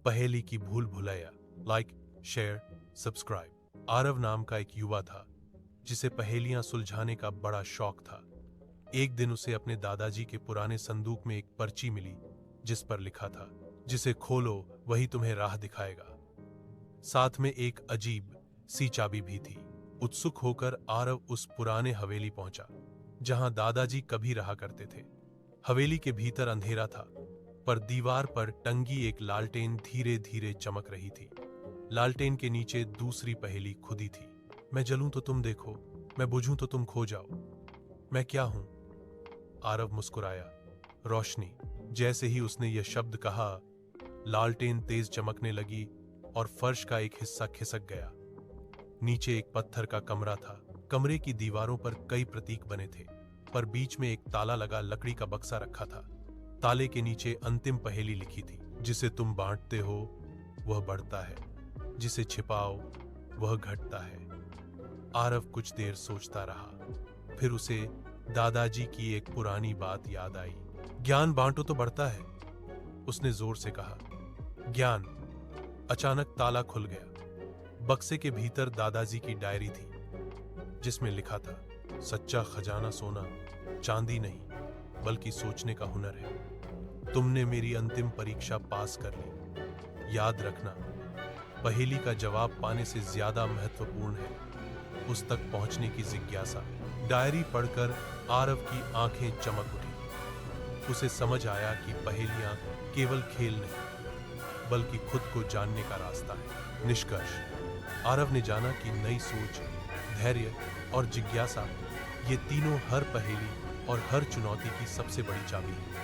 पहेली की भूल Bhulaiyaa. Like, share, subscribe. Aarav नाम का एक युवा था जिसे पहेलियां सुलझाने का बड़ा शौक था। एक दिन उसे अपने दादाजी के पुराने संदूक में एक पर्ची मिली जिस पर लिखा था, जिसे खोलो वही तुम्हें राह दिखाएगा। साथ में एक अजीब सी चाबी भी थी। उत्सुक होकर आरव उस पुराने हवेली पहुंचा जहां दादाजी कभी रहा करते थे। हवेली के भीतर अंधेरा था, पर दीवार पर टंगी एक लालटेन धीरे धीरे चमक रही थी। लालटेन के नीचे दूसरी पहेली खुदी थी। मैं जलूं तो तुम देखो, मैं बुझूं तो तुम खो जाओ। मैं क्या हूं? आरव मुस्कुराया। रोशनी। जैसे ही उसने यह शब्द कहा, लालटेन तेज चमकने लगी और फर्श का एक हिस्सा खिसक गया। नीचे एक पत्थर का कमरा था। कमरे की दीवारों पर कई प्रतीक बने थे, पर बीच में एक ताला लगा लकड़ी का बक्सा रखा था। ताले के नीचे अंतिम पहेली लिखी थी, जिसे तुम बांटते हो वह बढ़ता है, जिसे छिपाओ वह घटता है। आरव कुछ देर सोचता रहा, फिर उसे दादाजी की एक पुरानी बात याद आई। ज्ञान बांटो तो बढ़ता है, उसने जोर से कहा। ज्ञान। अचानक ताला खुल गया। बक्से के भीतर दादाजी की डायरी थी जिसमें लिखा था, सच्चा खजाना सोना चांदी नहीं बल्कि सोचने का हुनर है। तुमने मेरी अंतिम परीक्षा पास कर ली। याद रखना, पहेली का जवाब पाने से ज्यादा महत्वपूर्ण है उस तक पहुंचने की जिज्ञासा। डायरी पढ़कर आरव की आंखें चमक उठी। उसे समझ आया कि पहेलियां केवल खेल नहीं बल्कि खुद को जानने का रास्ता है। निष्कर्ष, आरव ने जाना कि नई सोच, धैर्य और जिज्ञासा, ये तीनों हर पहेली और हर चुनौती की सबसे बड़ी चाबी है।